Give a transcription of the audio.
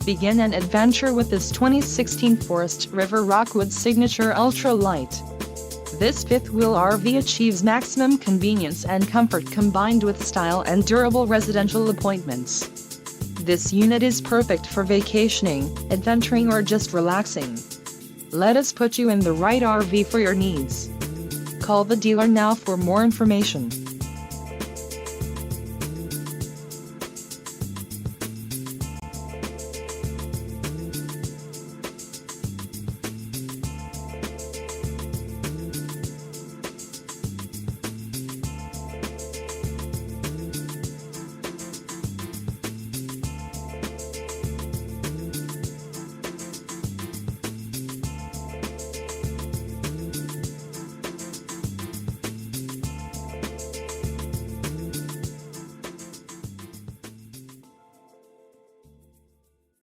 Begin an adventure with this 2016 Forest River Rockwood Signature Ultra Light. This fifth-wheel RV achieves maximum convenience and comfort combined with style and durable residential appointments. This unit is perfect for vacationing, adventuring or just relaxing. Let us put you in the right RV for your needs. Call the dealer now for more information.